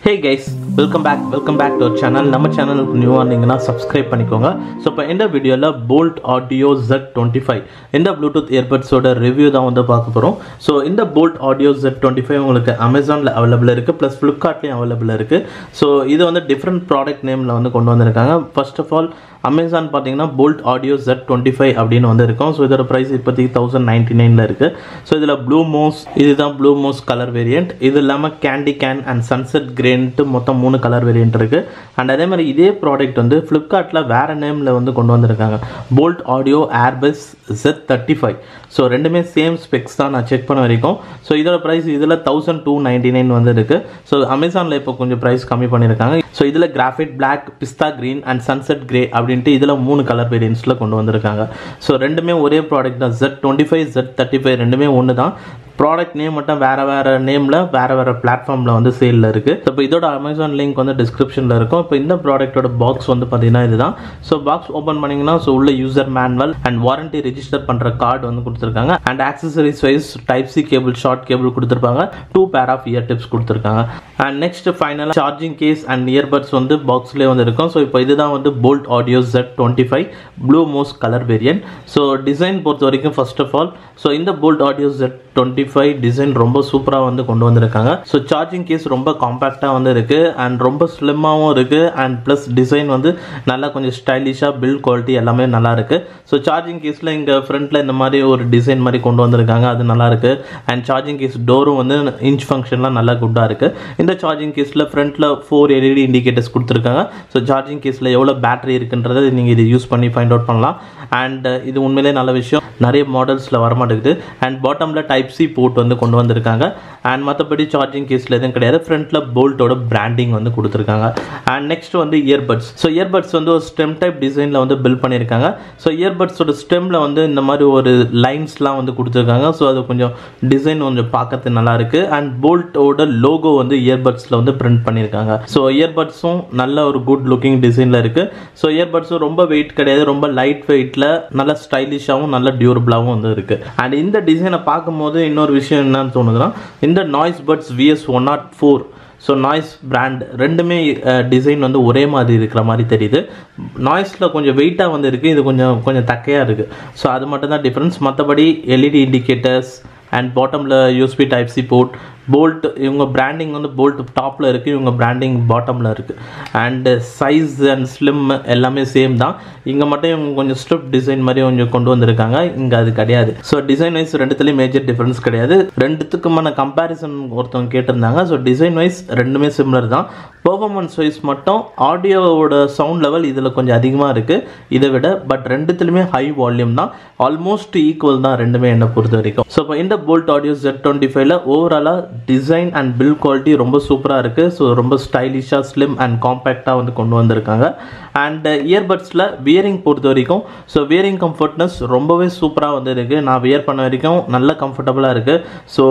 Hey guys, welcome back to our channel. நம்ம சேனலுக்கு நியூவா இருந்தீங்கன்னா subscribe பண்ணிக்கோங்க. So இப்போ இந்த வீடியோல Boult Audio Z25 இந்த Bluetooth earbuds ஓட ரிவ்யூ தான் வந்து பார்க்க போறோம். So இந்த Boult Audio Z25 உங்களுக்கு Amazonல அவேilable இருக்கு plus Flipkartலயும் அவேilable இருக்கு. So இது வந்து different product nameல வந்து கொண்டு வந்திருக்காங்க. First of all Amazon பாத்தீங்கன்னா Boult Audio Z25 அப்படினு வந்து இருக்கும். So இதோட பிரைஸ் இப்போதைக்கு 1099 ல இருக்கு. So இதுல Blue Moose இதுதான் Blue Moose கலர் வேரியன்ட். இது இல்லாம Candy Can and Sunset Grey ன்ட்டு மொத்தம் 3 கலர் வேரியன்ட் இருக்கு. And அதே மாதிரி இதே ப்ராடக்ட் வந்து Flipkartல வேற நேம்ல வந்து கொண்டு வந்திருக்காங்க. Boult Audio Airbass Z35. So ரெண்டுமே சேம் ஸ்பெக்ஸ் தான் நான் செக் பண்ண வரைக்கும். So இதோட பிரைஸ் இதுல 1299 வந்து இருக்கு. So Amazonல இப்போ கொஞ்சம் பிரைஸ் கம்மி பண்ணிருக்காங்க. So இதுல Graphite Black, Pista Green and Sunset Grey அப்படின்ட்டு இதுல 3 கலர் வேரியன்ட்ஸ்ல கொண்டு வந்திருக்காங்க. So ரெண்டுமே ஒரே ப்ராடக்ட் தான். Z25 Z35 ரெண்டுமே ஒன்னு தான். ப்ராடக்ட் நேம் மட்டும் வேற நேம்ல வேற பிளாட்ஃபார்ம்ல வந்து சேல்ல இருக்கு. இப்போ இதோட Amazon லிங்க் வந்து டிஸ்கிரிப்ஷன்ல இருக்கும். இப்போ இந்த ப்ராடக்ட்டோட பாக்ஸ் வந்து பாத்தீங்கன்னா இதுதான். ஸோ பாக்ஸ் ஓபன் பண்ணீங்கன்னா ஸோ உள்ள user manual and warranty register பண்ற கார்டு வந்து கொடுத்துருக்காங்க. And accessories wise type C cable short cable கொடுத்துருப்பாங்க. 2 பேர் ஆஃப் இயர் டிப்ஸ் கொடுத்துருக்காங்க. அண்ட் நெக்ஸ்ட் ஃபைனலா சார்ஜிங் கேஸ் அண்ட் இயர்பட்ஸ் வந்து பாக்ஸ்லேயே வந்து இருக்கும். ஸோ இப்போ இதுதான் வந்து Boult Audio Z25 Blue Moose colour variant. So design பொறுத்த வரைக்கும் ஃபர்ஸ்ட் ஆஃப் ஆல் ஸோ இந்த Boult Audio Z25 டிசைன் ரொம்ப சூப்பரா வந்து கொண்டு வந்திருக்காங்க. ஸோ சார்ஜிங் கேஸ் ரொம்ப காம்பாக்டா வந்து இருக்கு அண்ட் ரொம்ப ஸ்லிம்மாவும் இருக்கு அண்ட் பிளஸ் டிசைன் வந்து நல்லா கொஞ்சம் ஸ்டைலிஷா பில்ட் குவாலிட்டி எல்லாமே நல்லா இருக்கு. ஸோ சார்ஜிங் கேஸ்ல இங்க ஃப்ரண்ட்ல இந்த மாதிரி ஒரு டிசைன் மாதிரி கொண்டு வந்திருக்காங்க, அது நல்லா இருக்கு. அண்ட் சார்ஜிங் கேஸ் டோரும் வந்து இன்ச் ஃபங்க்ஷன்லாம் நல்லா குட்டா இருக்கு. இந்த சார்ஜிங் கேஸ்ல ஃப்ரண்ட்ல 4 LED இண்டிகேட்டர்ஸ் கொடுத்துருக்காங்க. ஸோ சார்ஜிங் கேஸ்ல எவ்வளவு பேட்டரி இருக்குன்றதை நீங்க இதை யூஸ் பண்ணி ஃபைண்ட் அவுட் பண்ணலாம். அண்ட் இது உண்மையிலே நல்ல விஷயம், நிறைய மாடல்ஸ்ல வரமாட்டேங்குது. அண்ட் பாட்டம்ல டைப் சி போர்ட் வந்து கொண்டு வந்திருக்காங்க. அண்ட் மற்றபடி சார்ஜிங் கேஸ்ல எதுவும் கிடையாது. ஃப்ரண்ட்ல போல்ட்டோட பிராண்டிங் வந்து கொடுத்துருக்காங்க. அண்ட் நெக்ஸ்ட் வந்து இயர்பட்ஸ். ஸோ இயர்பட்ஸ் வந்து ஒரு ஸ்டெம் டைப் டிசைன்ல வந்து பில்ட் பண்ணியிருக்காங்க. ஸோ இயர்பட்ஸோட ஸ்டெம்ல வந்து இந்த மாதிரி ஒரு லைன்ஸ்லாம் வந்து கொடுத்துருக்காங்க. ஸோ அது கொஞ்சம் டிசைன் கொஞ்சம் பார்க்கறது நல்லா இருக்கு. அண்ட் போல்ட்டோட லோகோ வந்து இயர்பட்ஸ்ல வந்து பிரிண்ட் பண்ணியிருக்காங்க. ஸோ இயர்பட்ஸும் நல்ல ஒரு குட் லுக்கிங் டிசைன்ல இருக்கு. ஸோ இயர்பட்ஸும் ரொம்ப வெயிட் கிடையாது, ரொம்ப லைட் வெயிட்ல நல்ல ஸ்டைலிஷாவும் நல்ல டியூரபிளாவும் வந்து இருக்கு. அண்ட் இந்த டிசைனை பார்க்கும்போது இன்னொரு விஷயம் என்னன்னு தோணுதுன்னா இந்த noise buds VS104 so noise brand ரெண்டுமே டிசைன் வந்து ஒரே மாதிரி இருக்கிற மாதிரி தெரியுது. நாய்ஸில் கொஞ்சம் வெயிட்டாக வந்து இருக்குது, இது கொஞ்சம் தக்கையாக இருக்குது. ஸோ அது மட்டும் தான் டிஃப்ரென்ஸ். மற்றபடி LED இண்டிகேட்டர்ஸ் அண்ட் பாட்டமில் USB type C port. Boult இவங்க பிராண்டிங் வந்து போல்ட் டாப்பில் இருக்குது, இவங்க பிராண்டிங் பாட்டமில் இருக்குது. அண்டு சைஸ் அண்ட் ஸ்லிம் எல்லாமே சேம் தான். இங்கே மட்டும் இவங்க கொஞ்சம் ஸ்ட்ரிப் டிசைன் மாதிரி கொஞ்சம் கொண்டு வந்திருக்காங்க, இங்கே அது கிடையாது. ஸோ டிசைன் வைஸ் ரெண்டுத்துலேயும் மேஜர் டிஃப்ரென்ஸ் கிடையாது. ரெண்டுத்துக்குமான கம்பேரிசன் ஒருத்தவங்க கேட்டிருந்தாங்க. ஸோ டிசைன் வைஸ் ரெண்டுமே சிமிலர் தான். பெர்ஃபார்மன்ஸ் வைஸ் மட்டும் ஆடியோவோட சவுண்ட் லெவல் இதில் கொஞ்சம் அதிகமாக இருக்குது இதை விட. பட் ரெண்டுத்துலையுமே ஹை வால்யூம் தான், ஆல்மோஸ்ட் ஈக்குவல் தான் ரெண்டுமே என்னை பொறுத்த வரைக்கும். ஸோ இப்போ இந்த Boult Audio Z25ல ஓவராலாக டிசைன் அண்ட் பில்ட் குவாலிட்டி ரொம்ப சூப்பராக இருக்குது. ஸோ ரொம்ப ஸ்டைலிஷாக ஸ்லிம் அண்ட் காம்பேக்டாக வந்து கொண்டு வந்திருக்காங்க. அண்ட் இயர்பட்ஸில் வியரிங் பொறுத்த வரைக்கும் ஸோ வியரிங் கம்ஃபர்ட்னஸ் ரொம்பவே சூப்பராக வந்து இருக்குது. நான் வியர் பண்ண வரைக்கும் நல்ல கம்ஃபர்டபுளாக இருக்குது. ஸோ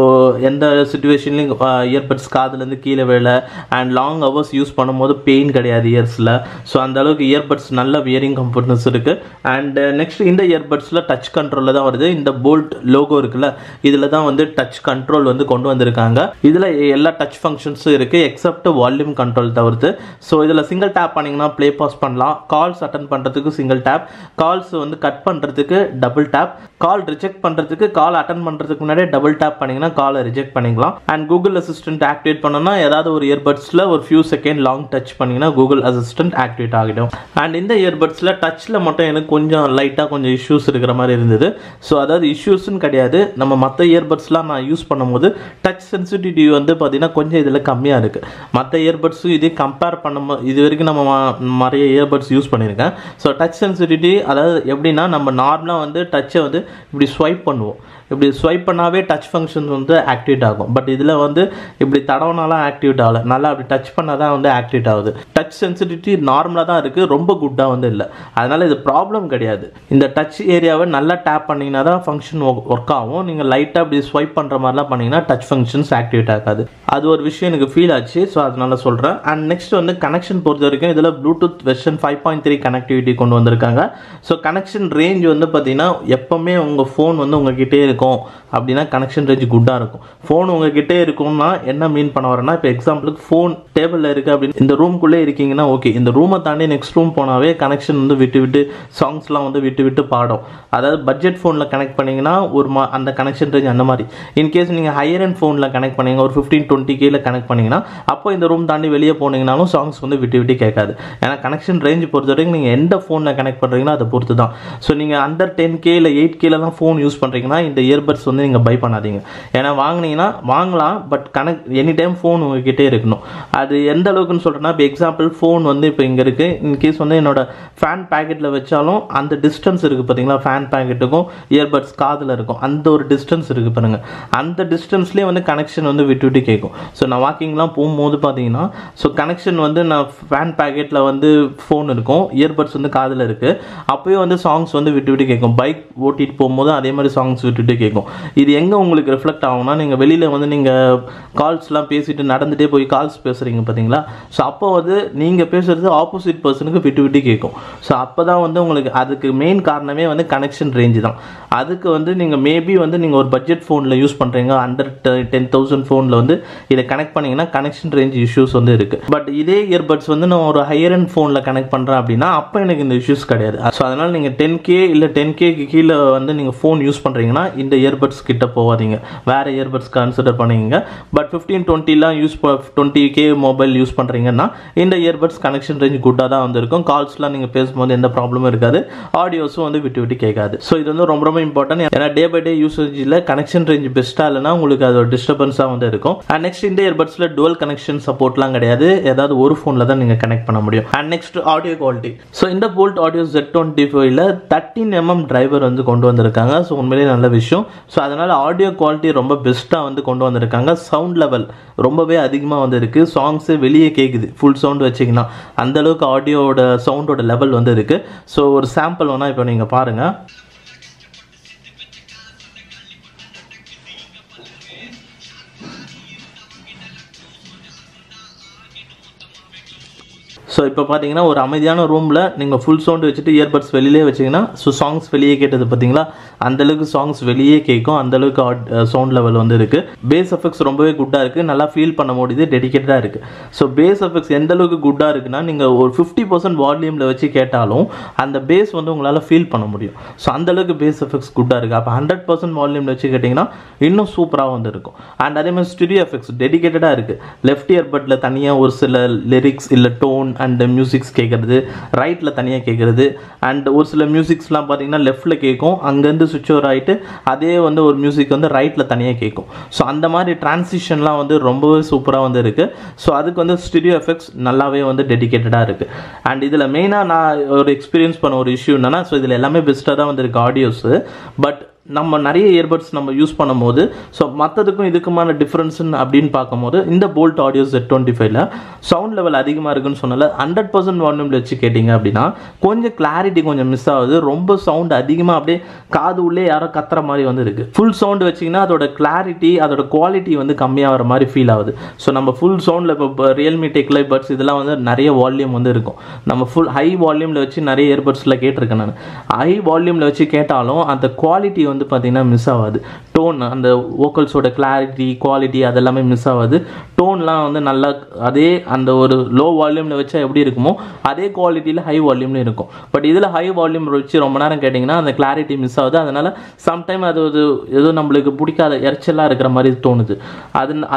எந்த சுச்சுவேஷன்லையும் இயர்பட்ஸ் காதுலேருந்து கீழே விழ அண்ட் லாங் ஹவர்ஸ் யூஸ் பண்ணும்போது பெயின் கிடையாது இயர்ஸில். ஸோ அந்த அளவுக்கு இயர்பட்ஸ் நல்ல வியரிங் கம்ஃபர்ட்னஸ் இருக்குது. அண்ட் நெக்ஸ்ட் இந்த இயர்பட்ஸில் டச் கண்ட்ரோலில் தான் வருது. இந்த போல்ட் லோகோ இருக்குல்ல, இதில் தான் வந்து டச் கண்ட்ரோல் வந்து கொண்டு வந்திருக்காங்க. இதில் எல்லா டச் ஃபங்க்ஷன்ஸும் இருக்குது எக்ஸப்ட் வால்யூம் கண்ட்ரோல் தவிர்த்து. ஸோ இதில் சிங்கிள் டேப் பண்ணிங்கன்னா ப்ளே பாஸ் பண்ணலாம். கால்ஸ் அட்டன் பண்ணுறதுக்கு சிங்கிள் டேப், கால்ஸ் வந்து கட் பண்ணுறதுக்கு டபுள் டேப், கால் ரிஜெக்ட் பண்ணுறதுக்கு கால் அட்டன் பண்ணுறதுக்கு முன்னாடியே டபுள் டேப் பண்ணிங்கன்னா காலை ரிஜெக்ட் பண்ணிக்கலாம். அண்ட் கூகுள் அசிஸ்டன்ட் ஆக்டிவேட் பண்ணோன்னா ஏதாவது ஒரு இயர்பட்ஸில் ஒரு ஃபியூ செகண்ட் லாங் டச் பண்ணிங்கன்னா கூகுள் அசிஸ்டன்ட் ஆக்டிவேட் ஆகிடும். அண்ட் இந்த இயர்பட்ஸில் டச்சில் மட்டும் எனக்கு கொஞ்சம் லைட்டாக கொஞ்சம் இஷ்யூஸ் இருக்கிற மாதிரி இருந்தது. ஸோ அதாவது இஷ்யூஸ்ன்னு கிடையாது, நம்ம மற்ற இயர்பட்ஸ்லாம் நான் யூஸ் பண்ணும்போது டச் சென்சிட்டிவிட்டி வந்து பார்த்தீங்கன்னா கொஞ்சம் இதில் கம்மியாக இருக்குது. மற்ற இயர்பட்ஸும் இதே கம்பேர் பண்ணும்போது இது வரைக்கும் நம்ம நிறைய இயர்பட்ஸ் யூஸ் பண்ணியிருக்கேன். ஸோ டச் சென்சிட்டிவிட்டி அதாவது எப்படின்னா நம்ம நார்மலாக வந்து டச்சை வந்து இப்படி ஸ்வைப் பண்ணுவோம், இப்படி ஸ்வைப் பண்ணாவே டச் ஃபங்க்ஷன்ஸ் வந்து ஆக்டிவேட் ஆகும். பட் இதில் வந்து இப்படி தடவுனாலாம் ஆக்டிவேட் ஆகலை, நல்லா அப்படி டச் பண்ணால் தான் வந்து ஆக்டிவேட் ஆகுது. டச் சென்சிட்டிவிட்டி நார்மலாக தான் இருக்குது, ரொம்ப குட்டாக வந்து இல்லை. அதனால் இது ப்ராப்ளம் கிடையாது. இந்த டச் ஏரியாவை நல்லா டேப் பண்ணிங்கன்னா தான் ஃபங்க்ஷன் ஒர்க் ஆகும். நீங்கள் லைட்டாக அப்படி ஸ்வைப் பண்ணுற மாதிரிலாம் பண்ணிங்கன்னா டச் ஃபங்க்ஷன்ஸ் ஆக்டிவேட் ஆகாது. அது ஒரு விஷயம் எனக்கு ஃபீல் ஆச்சு. ஸோ அதனால சொல்கிறேன். அண்ட் நெக்ஸ்ட் வந்து கனெக்ஷன் பொறுத்த வரைக்கும் இதில் ப்ளூடூத் வெர்ஷன் 5.3 கனெக்டிவிட்டி கொண்டு வந்திருக்காங்க. ஸோ கனெக்ஷன் ரேஞ்ச் வந்து பார்த்தீங்கன்னா எப்போவுமே உங்கள் ஃபோன் வந்து உங்ககிட்டே இருக்கும். இருக்கும் அப்படின்னா கனெக்ஷன் ரேஞ்ச் குட்டாக இருக்கும். ஃபோன் உங்ககிட்டே இருக்கும்னா என்ன மீன் பண்ண வரேன்னா, இப்போ எக்ஸாம்பிளுக்கு ஃபோன் டேபிளில் இருக்குது அப்படின்னு இந்த ரூம்குள்ளே இருக்கீங்கன்னா ஓகே, இந்த ரூமை தாண்டி நெக்ஸ்ட் ரூம் போனாவே கனெக்ஷன் வந்து விட்டு விட்டு சாங்ஸ்லாம் வந்து விட்டு விட்டு பாடும். அதாவது பட்ஜெட் ஃபோனில் கனெக்ட் பண்ணிங்கன்னா அந்த கனெக்ஷன் ரேஞ்ச் அந்த மாதிரி. இன்கேஸ் நீங்கள் ஹையர் அண்ட் ஃபோனில் கனெக்ட் பண்ணிங்க ஒரு 15-20Kல கனெக்ட் பண்ணிங்கன்னா அப்போ இந்த ரூம் தாண்டி வெளியே போனீங்கனாலும் சாங்ஸ் வந்து விட்டு விட்டு கேட்காது. ஏன்னா கனெக்ஷன் ரேஞ்ச் பொறுத்த வரைக்கும் நீங்கள் எந்த ஃபோனில் கனெக்ட் பண்ணுறீங்களோ அதை பொறுத்து தான். ஸோ நீங்கள் அண்டர் 10K இல்லை 8Kலாம் ஃபோன் யூஸ் பண்ணுறீங்கன்னா இந்த இயர்பட்ஸ் வந்து நீங்கள் பை பண்ணாதீங்க. ஏன்னா வாங்கினீங்கன்னா வாங்கலாம், பட் எனி டைம் ஃபோன் உங்ககிட்டே இருக்கணும். அது எந்த அளவுக்குன்னு சொல்கிறேன்னா, இப்போ எக்ஸாம்பிள் ஃபோன் வந்து இப்போ இங்கே இருக்குது, இன்கேஸ் வந்து என்னோட ஃபேன் பேக்கெட்டில் வச்சாலும் அந்த டிஸ்டன்ஸ் இருக்குது பார்த்தீங்களா, ஃபேன் பேக்கெட்டுக்கும் இயர்பட்ஸ் காதில் இருக்கும் அந்த ஒரு டிஸ்டன்ஸ் இருக்குது பாருங்கள், அந்த டிஸ்டன்ஸ்லேயே வந்து கனெக்ஷன் வந்து விட்டு விட்டு கேட்கும். ஸோ நான் வாக்கிங்லாம் போகும்போது பார்த்தீங்கன்னா ஸோ கனெக்ஷன் வந்து நான் ஃபேன் பேக்கெட்டில் வந்து ஃபோன் இருக்கும், இயர்பட்ஸ் வந்து காதில் இருக்குது, அப்போயும் வந்து சாங்ஸ் வந்து விட்டு விட்டு கேட்கும். பைக் ஓட்டிகிட்டு போகும்போது அதே மாதிரி சாங்ஸ் விட்டுட்டு கேட்கும். இது எங்கே உங்களுக்கு ரிஃப்ளெக்ட் ஆகும்னா, நீங்கள் வெளியில் வந்து நீங்கள் கால்ஸ்லாம் பேசிட்டு நடந்துகிட்டே போய் கால்ஸ் பேசுகிறீங்க பார்த்தீங்களா, ஸோ அப்போ வந்து நீங்கள் பேசுகிறது ஆப்போசிட் பர்சனுக்கு விட்டு விட்டு கேட்கும். ஸோ அப்போ தான் வந்து உங்களுக்கு அதுக்கு மெயின் காரணமே வந்து கனெக்ஷன் ரேஞ்சு தான். அதுக்கு வந்து நீங்கள் மேபி வந்து நீங்கள் ஒரு பட்ஜெட் ஃபோனில் யூஸ் பண்ணுறீங்க, அண்டர் 10,000 ஃபோனில் வந்து இதை கனெக்ட் பண்ணிங்கன்னா கனெக்ஷன் ரேஞ்ச் இஷ்யூஸ் வந்து இருக்குது. பட் இதே இயர்பட்ஸ் வந்து நான் ஒரு ஹையர் அண்ட் ஃபோனில் கனெக்ட் பண்ணுறேன் அப்படின்னா அப்போ எனக்கு இந்த இஷ்யூஸ் கிடையாது. ஸோ அதனால் நீங்கள் 10K இல்லை 10Kக்கு கீழே வந்து நீங்கள் ஃபோன் யூஸ் பண்ணுறீங்கன்னா இந்த இயர்பட்ஸ் கிட்ட போகாதீங்க, வேறு இயர்பட்ஸ் கன்சிடர் பண்ணிங்க. பட் 15-20லாம் 20K மொபைல் யூஸ் பண்ணுறீங்கன்னா இந்த இயர்பட்ஸ் கனெக்ஷன் ரேஞ்ச் குட்டாக தான் வந்து இருக்கும். கால்ஸ்லாம் நீங்கள் பேசும்போது எந்த ப்ராப்ளமும் இருக்காது, ஆடியோஸும் வந்து விட்டு விட்டு கேட்காது. ஸோ இது வந்து ரொம்ப ரொம்ப இம்பார்ட்டன்ட். ஏன்னா டே பை டே யூசேஜில் கனெக்ஷன் ரேஞ்ச் பெஸ்ட்டாக இல்லைனா உங்களுக்கு அது ஒரு டிஸ்டர்பன்ஸாக வந்து இருக்கும். அண்ட் நெக்ஸ்ட் இந்த இயர்பட்ஸில் டுவல் கனெக்ஷன் சப்போர்ட்லாம் கிடையாது, ஏதாவது ஒரு ஃபோனில் தான் நீங்கள் கனெக்ட் பண்ண முடியும். And next audio quality. So இந்த போல்ட் ஆடியோ Z25ல 13mm டிரைவர் வந்து கொண்டு வந்திருக்காங்க. ஸோ உண்மையிலேயே நல்ல விஷயம். ஸோ அதனால் ஆடியோ குவாலிட்டி ரொம்ப பெஸ்ட்டாக வந்து கொண்டு வந்திருக்காங்க. சவுண்ட் லெவல் ரொம்பவே அதிகமாக வந்து இருக்குது, சாங்ஸு வெளியே கேட்குது ஃபுல் சவுண்ட் வச்சிங்கன்னா அந்த அளவுக்கு ஆடியோட சவுண்டோட லெவல் வந்து இருக்குது. ஸோ ஒரு சாம்பிள் வேணால் இப்போ நீங்கள் பாருங்கள். ஸோ இப்போ பார்த்தீங்கன்னா ஒரு அமைதியான ரூமில் நீங்கள் ஃபுல் சவுண்ட் வச்சுட்டு இயர்பட்ஸ் வெளியே வச்சிங்கன்னா ஸோ சாங்ஸ் வெளியே கேட்டது பார்த்தீங்களா, அந்தளவுக்கு சாங்ஸ் வெளியே கேட்கும், அந்தளவுக்கு சவுண்ட் லெவல் வந்து இருக்குது. பேஸ் எஃபெக்ட்ஸ் ரொம்பவே குட்டாக இருக்குது, நல்லா ஃபீல் பண்ண முடியுது, டெடிக்கேட்டடாக இருக்குது. ஸோ பேஸ் எஃபெக்ட்ஸ் எந்த அளவுக்கு குட்டாக இருக்குன்னா நீங்கள் ஒரு 50% வால்யூமில் வச்சு கேட்டாலும் அந்த பேஸ் வந்து உங்களால் ஃபீல் பண்ண முடியும். ஸோ அந்தளவுக்கு பேஸ் எஃபெக்ட்ஸ் குட்டாக இருக்குது. அப்போ 100% வால்யூமில் வச்சு கேட்டிங்கன்னா இன்னும் சூப்பராக வந்து இருக்கும். அண்ட் அதே மாதிரி ஸ்டுடியோ எஃபெக்ட்ஸ் டெடிக்கேட்டடாக இருக்குது. லெஃப்ட் இயர்பட்டில் தனியாக ஒரு சில லிரிக்ஸ் இல்லை டோன் அண்ட் மியூசிக்ஸ் கேட்குறது, ரைட்டில் தனியாக கேட்குறது, அண்ட் ஒரு சில மியூசிக்ஸ்லாம் பார்த்தீங்கன்னா லெஃப்ட்டில் கேட்கும், அங்கேருந்து சுவிட்ச் ஓவர் ஆகிட்டு அதே வந்து ஒரு மியூசிக் வந்து ரைட்டில் தனியாக கேட்கும். ஸோ அந்த மாதிரி டிரான்சிஷன்லாம் வந்து ரொம்பவே சூப்பராக வந்து இருக்குது. ஸோ அதுக்கு வந்து ஸ்டுடியோ எஃபெக்ட்ஸ் நல்லாவே வந்து டெடிக்கேட்டடாக இருக்குது. அண்ட் இதில் மெயினாக நான் ஒரு எக்ஸ்பீரியன்ஸ் பண்ண ஒரு இஷ்யூ என்னென்னா, ஸோ இதில் எல்லாமே பெஸ்ட்டாக தான் வந்து இருக்குது ஆடியோஸு. பட் நம்ம நிறைய இயர்பட்ஸ் நம்ம யூஸ் பண்ணும்போது ஸோ மற்றதுக்கும் இதுக்குமான டிஃப்ரென்ஸுன்னு அப்படின்னு பார்க்கும்போது இந்த போல்ட் ஆடியோ Z25ல சவுண்ட் லெவல் அதிகமாக இருக்குன்னு சொன்னால 100% வால்யூமில் வச்சு கேட்டிங்க அப்படின்னா கொஞ்சம் கிளாரிட்டி கொஞ்சம் மிஸ் ஆகுது. ரொம்ப சவுண்ட் அதிகமாக அப்படியே காது உள்ளே யாரோ கத்துற மாதிரி வந்து இருக்குது. ஃபுல் சவுண்டு வச்சிங்கன்னா அதோட கிளாரிட்டி அதோட குவாலிட்டி வந்து கம்மியாகிற மாதிரி ஃபீல் ஆகுது. ஸோ நம்ம ஃபுல் சவுண்டில் இப்போ ரியல்மி டெக்லை பட்ஸ் இதெல்லாம் வந்து நிறைய வால்யூம் வந்து இருக்கும். நம்ம ஃபுல் ஹை வால்யூமில் வச்சு நிறைய இயர்பட்ஸில் கேட்டிருக்கேன் நான். ஹை வால்யூமில் வச்சு கேட்டாலும் அந்த குவாலிட்டி வந்து பார்த்தீங்கன்னா மிஸ் ஆகாது. டோன் அந்த வோக்கல்ஸோட கிளாரிட்டி குவாலிட்டி அதெல்லாமே மிஸ் ஆகாது. டோன்லாம் வந்து நல்லா அதே அந்த ஒரு லோ வால்யூமில் வச்சா எப்படி இருக்குமோ அதே குவாலிட்டியில் ஹை வால்யூமில் இருக்கும். பட் இதில் ஹை வால்யூம் வச்சு ரொம்ப நேரம் கேட்டிங்கன்னா அந்த கிளாரிட்டி மிஸ் ஆகுது. அதனால் சம்டைம் அது ஏதோ நம்மளுக்கு பிடிக்காத எரிச்சலாக இருக்கிற மாதிரி தோணுது.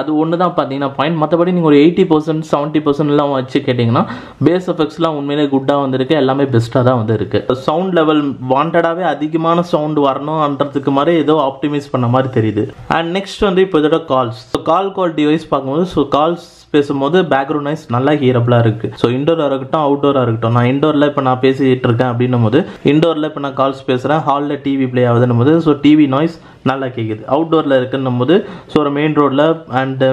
அது ஒன்று தான் பார்த்தீங்கன்னா பாயிண்ட். மற்றபடி நீங்கள் ஒரு 80% 70% வச்சு கேட்டிங்கன்னா பேஸ் எஃபெக்ட்ஸ்லாம் உண்மையிலே குட்டாக வந்துருக்கு, எல்லாமே பெஸ்ட்டாக தான் வந்து இருக்குது. சவுண்ட் லெவல் வாண்டடாகவே அதிகமான சவுண்ட் வரணும்ன்றதுக்கு மாதிரி ஏதோ ஆப்டிமைஸ் பண்ண மாதிரி தெரியுது. அண்ட் நெக்ஸ்ட் வந்து இப்போ இதோட கால்ஸ். ஸோ கால் குவாலிட்டி பார்க்கும்போது ஸோ கால்ஸ் பேசும்போது பேக்ரவுண்ட் நாய்ஸ் நல்லா ஹியரபிளாக இருக்குது. ஸோ இண்டோராக இருக்கட்டும் அவுட்டோராக இருக்கட்டும், நான் இண்டோரில் இப்போ நான் பேசிகிட்டு இருக்கேன் அப்படின்னும் போது இண்டோரில் இப்போ நான் கால்ஸ் பேசுகிறேன், ஹாலில் டிவி ப்ளே ஆகுதுன்னும் போது ஸோ டிவி நாய்ஸ் நல்லா கேட்குது. அவுட்டோரில் இருக்குன்னும் போது ஸோ ஒரு மெயின் ரோடில் அண்ட்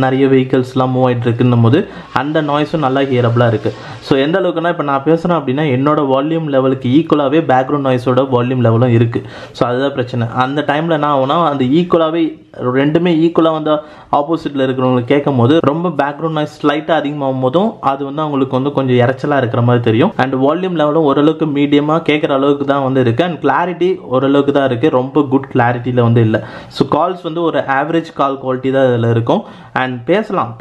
நிறைய வெஹிக்கல்ஸ்லாம் மூவ் ஆகிட்டு இருக்குன்னும் போது அந்த நாய்ஸும் நல்லா ஹியரபிளாக இருக்குது. ஸோ எந்த அளவுக்குன்னா இப்போ நான் பேசுகிறேன் அப்படின்னா என்னோட வால்யூம் லெவலுக்கு ஈக்குவலாகவே பேக்ரவுண்ட் நாய்ஸோட வால்யூம் லெவலும் இருக்குது. ஸோ அதுதான் பிரச்சனை. அந்த டைமில் என்ன ஆகுனா அந்த ஈக்குவலாகவே ரெண்டுமே ஈக்குவலாக வந்து ஆப்போசிட்டில் இருக்கிறவங்களுக்கு கேட்கும் போது ரொம்ப பேக்ரவுண்ட் நாய்ஸ் ஸ்லைட்டாக அதிகமாகும் போதும் அது வந்து அவங்களுக்கு வந்து கொஞ்சம் இறைச்சலாக இருக்கிற மாதிரி தெரியும். அண்ட் வால்யூம் லெவலும் ஓரளவுக்கு மீடியமாக கேட்குற அளவுக்கு தான் வந்து இருக்குது. அண்ட் கிளாரிட்டி ஓரளவுக்கு தான் இருக்குது, ரொம்ப குட் கிளாரிட்டியில் குவாலிட்டியில் வந்து இல்லை. ஸோ கால்ஸ் வந்து ஒரு ஆவரேஜ் கால் குவாலிட்டி தான் இதில் இருக்கும். அண்ட்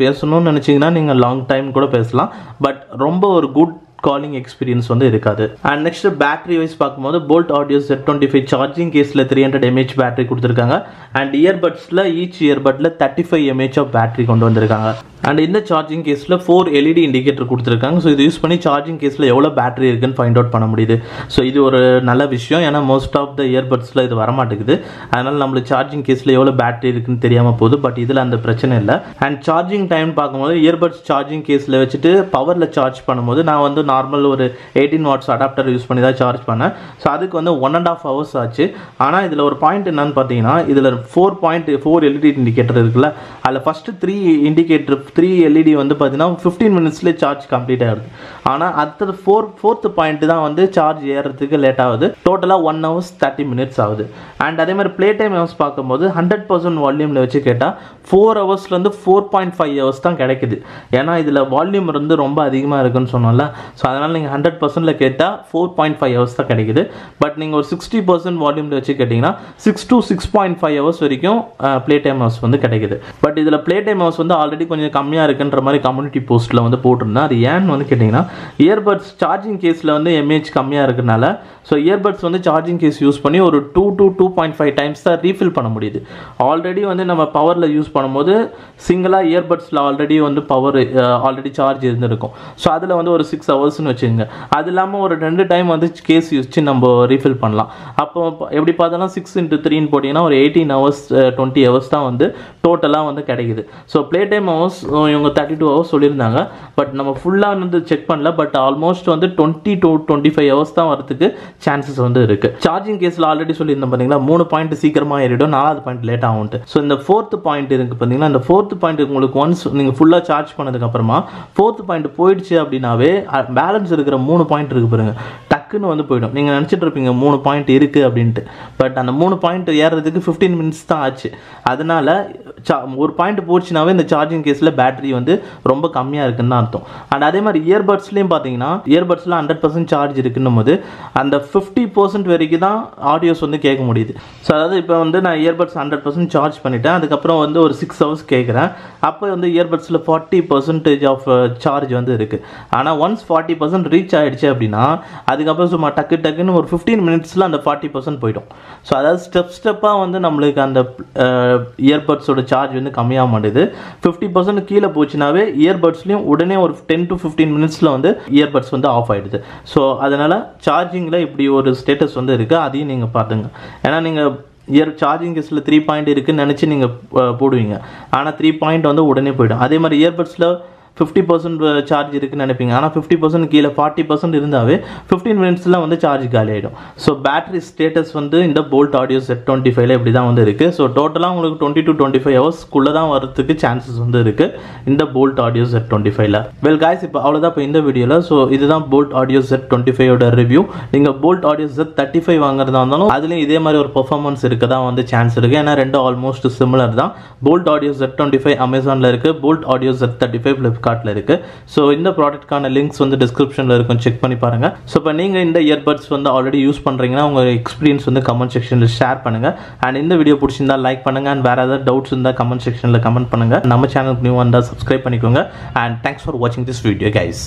பேசணும்னு நினச்சிங்கன்னா நீங்கள் லாங் டைம் கூட பேசலாம். பட் ரொம்ப ஒரு குட் காலிங் எக்ஸ்பீரியன்ஸ் வந்து இருக்காது. அண்ட் நெக்ஸ்ட் பேட்டரி வைஸ் பார்க்கும்போது Boult Audio Z25 சார்ஜிங் கேஸில் 300 mAh பேட்டரி கொடுத்துருக்காங்க. அண்ட் இயர்பட்ஸில் ஈச் இயர்பட்டில் 35 mAh ஆஃப் பேட்டரி கொண்டு வந்திருக்காங்க. அண்ட் இந்த சார்ஜிங் கேஸில் 4 LED இண்டிகேட்டர் கொடுத்துருக்காங்க. ஸோ இது யூஸ் பண்ணி சார்ஜிங் கேஸில் எவ்வளோ பேட்டரி இருக்குன்னு ஃபைண்ட் அவுட் பண்ண முடியுது. ஸோ இது ஒரு நல்ல விஷயம். ஏன்னா மோஸ்ட் ஆஃப் த இயர்பட்ஸில் இது வரமாட்டேங்குது. அதனால் நம்மளுக்கு சார்ஜிங் கேஸில் எவ்வளோ பேட்டரி இருக்குன்னு தெரியாமல் போகுது. பட் இதில் அந்த பிரச்சனை இல்லை. அண்ட் சார்ஜிங் டைம் பார்க்கும்போது இயர்பட்ஸ் சார்ஜிங் கேஸில் வச்சுட்டு பவரில் சார்ஜ் பண்ணும்போது நான் வந்து நார்மல் ஒரு 18 watts அடாப்டர் யூஸ் பண்ணி தான் சார்ஜ் பண்ணேன். ஸோ அதுக்கு வந்து 1.5 hours ஆச்சு. ஆனால் இதில் ஒரு பாயிண்ட் என்னன்னு பார்த்தீங்கன்னா, இதில் 4 LED இண்டிகேட்டர் இருக்குல்ல, அதில் ஃபஸ்ட்டு 3 LED வந்து பார்த்தீங்கன்னா 15 minutesலேயே சார்ஜ் கம்ப்ளீட் ஆகிடுது. ஆனால் அடுத்தது ஃபோர்த் பாயிண்ட் தான் வந்து சார்ஜ் ஏறுறதுக்கு லேட் ஆகுது. டோட்டலாக 1 hours 30 minutes ஆகுது. அண்ட் அதே மாதிரி ப்ளே டைம் ஹவர்ஸ் பார்க்கும்போது 100% வால்யூமில் வச்சு கேட்டால் 4 ஹவர்ஸ்லேருந்து 4.5 hours தான் கிடைக்குது. ஏன்னா இதில் வால்யூம் வந்து ரொம்ப அதிகமாக இருக்குன்னு சொன்னோம்ல. ஸோ அதனால் நீங்கள் 100%ல் கேட்டால் 4.5 hours தான் கிடைக்குது. பட் நீங்கள் ஒரு 60% வால்யூமில் வச்சு கேட்டிங்கன்னா 6 to 6.5 hours வரைக்கும் ப்ளே டைம் ஹவர்ஸ் வந்து கிடைக்குது. பட் இதில் ப்ளே டைம் ஹவர்ஸ் வந்து ஆல்ரெடி கொஞ்சம் கம்மியாக இருக்குன்ற மாதிரி கம்யூனிட்டி போஸ்ட்டில் வந்து போட்டிருந்தேன். அது ஏன்னு வந்து கேட்டிங்கன்னா, இயர்பட்ஸ் சார்ஜிங் கேஸில் வந்து mAh கம்மியாக இருக்கிறதுனால ஸோ இயர்பட்ஸ் வந்து சார்ஜிங் கேஸ் யூஸ் பண்ணி ஒரு 2 to 2.5 times தான் ரீஃபில் பண்ண முடியுது. ஆல்ரெடி வந்து நம்ம பவரில் யூஸ் பண்ணும்போது சிங்கிளாக இயர்பட்ஸில் ஆல்ரெடி வந்து ஆல்ரெடி சார்ஜ் இருந்திருக்கும். ஸோ அதில் வந்து ஒரு 6 ஹவர்ஸ்னு வச்சுக்கோங்க. அது இல்லாமல் ஒரு 2 டைம் வந்து கேஸ் யூஸ் நம்ம ரீஃபில் பண்ணலாம். அப்போ எப்படி பார்த்தாலும் 6 into 3ன்னு போட்டிங்கன்னா ஒரு 18 hours 20 hours தான் வந்து டோட்டலாக வந்து கிடைக்குது. ஸோ ப்ளே டைம் ஹவர்ஸ் இவங்க 32 hours சொல்லியிருந்தாங்க. பட் நம்ம ஃபுல்லாக வந்து செக் பண்ணல. பட் ஆல்மோஸ்ட் வந்து 20 to 25 hours தான் வரதுக்கு சான்சஸ் வந்து இருக்கு. சார்ஜிங் கேஸில் ஆல்ரெடி சொல்லியிருந்தேன் பார்த்தீங்களா, 3 பாயிண்ட் சீக்கிரமாக ஏறிடும், 4வது பாயிண்ட் லேட் ஆகும்ட்டு. ஸோ இந்த 4th பாயிண்ட் இருக்கு பார்த்தீங்கன்னா, இந்த 4th பாயிண்ட் உங்களுக்கு ஒன்ஸ் நீங்கள் ஃபுல்லாக சார்ஜ் பண்ணதுக்கு அப்புறமா 4th பாயிண்ட் போயிடுச்சு அப்படின்னாவே பேலன்ஸ் இருக்கிற 3 பாயிண்ட் இருக்கு பாருங்க, டக்குன்னு வந்து போயிடும். நீங்கள் நினச்சிட்டு இருப்பீங்க 3 பாயிண்ட் இருக்குது அப்படின்ட்டு. பட் அந்த 3 பாயிண்ட் ஏறதுக்கு 15 minutes தான் ஆச்சு. அதனால ஒரு பாயிண்ட் போச்சுனாவே இந்த சார்ஜிங் கேஸில் பேட்டரி வந்து ரொம்ப கம்மியாக இருக்குன்னு தான் அர்த்தம். அண்ட் அதே மாதிரி இயர்பட்ஸ்லையும் பார்த்தீங்கன்னா, இயர்பட்ஸில் 100% சார்ஜ் இருக்குன்னும் போது அந்த 50% வரைக்கும் தான் ஆடியோஸ் வந்து கேட்க முடியுது. ஸோ அதாவது இப்போ வந்து நான் இயர்பட்ஸ் 100% சார்ஜ் பண்ணிட்டேன். அதுக்கப்புறம் வந்து ஒரு 6 hours கேட்குறேன். அப்போ வந்து இயர்பட்ஸில் 40% ஆஃப் சார்ஜ் வந்து இருக்குது. ஆனால் ஒன்ஸ் 40% ரீச் ஆகிடுச்சு அப்படின்னா அதுக்கப்புறம் சும்மா டக்குன்னு ஒரு 15 minutesல அந்த 40% போயிடும். ஸோ அதாவது ஸ்டெப்பாக வந்து நம்மளுக்கு அந்த இயர்பட்ஸோட சார்ஜ் வந்து கம்மியாக மாட்டேது. 50% கீழே போச்சுனாவே இயர்பட்ஸ்லையும் உடனே ஒரு 10 to 15 minutesல வந்து இயர்பட்ஸ் வந்து ஆஃப் ஆகிடுது. ஸோ அதனால் சார்ஜிங்கில் இப்படி ஒரு ஸ்டேட்டஸ் வந்து இருக்குது. அதையும் நீங்கள் பார்த்துங்க. ஏன்னா நீங்கள் சார்ஜிங் கேஸில் 3 பாயிண்ட் இருக்குன்னு நினச்சி நீங்கள் போடுவீங்க. ஆனால் 3 பாயிண்ட் வந்து உடனே போய்டும். அதே மாதிரி இயர்பட்ஸில் 50% சார்ஜ் இருக்குன்னு நினைப்பீங்க. ஆனால் 50% கீழே 40% இருந்தாவே 15 minutesல வந்து சார்ஜ் காலி ஆகிடும். ஸோ பேட்டரி ஸ்டேட்டஸ் வந்து இந்த Boult Audio Z25ல இப்படி தான் வந்து இருக்குது. ஸோ டோட்டலாக உங்களுக்கு 20 to 25 hours தான் வரதுக்கு சான்சஸ் வந்து இருக்குது இந்த Boult Audio Z25ல. வெல் காய்ஸ், இப்போ அவ்வளோதான் இப்போ இந்த வீடியோவில். ஸோ இதுதான் Boult Audio Z25ஓட ரிவ்யூ. நீங்கள் Boult Audio Z35 வாங்குறதா இருந்தாலும் அதுலேயும் இதே மாதிரி ஒரு பெர்ஃபார்மன்ஸ் இருக்க தான் வந்து சான்ஸ் இருக்குது. ஏன்னா ரெண்டும் ஆல்மோஸ்ட் சிமிலர் தான். Boult Audio Z25 அமேசானில் இருக்குது, Boult Audio Z35 ஃப்ளிப்கார்ட்டில் இருக்கு. ஸோ இந்த ப்ராடக்ட்கான லிங்க்ஸ் வந்து டிஸ்கிரிப்ஷனில் இருக்கும், செக் பண்ணி பாருங்க. ஸோ இப்போ நீங்கள் இந்த இயர்பட்ஸ் வந்து ஆல்ரெடி யூஸ் பண்ணுறீங்கன்னா உங்கள் எக்ஸ்பீரியன்ஸ் வந்து கமெண்ட் செக்ஷனில் ஷேர் பண்ணுங்க. அண்ட் இந்த வீடியோ பிடிச்சிருந்தா லைக் பண்ணுங்க. அண்ட் வேறு ஏதாவது டவுட்ஸ் இருந்தால் கமெண்ட் செக்ஷனில் கமெண்ட் பண்ணுங்க. நம்ம சேனலுக்கு நியூ வந்தால் சப்ஸ்கிரைப் பண்ணிக்கோங்க. அண்ட் தேங்க்ஸ் ஃபார் வாட்சிங் திஸ் வீடியோ கைஸ்.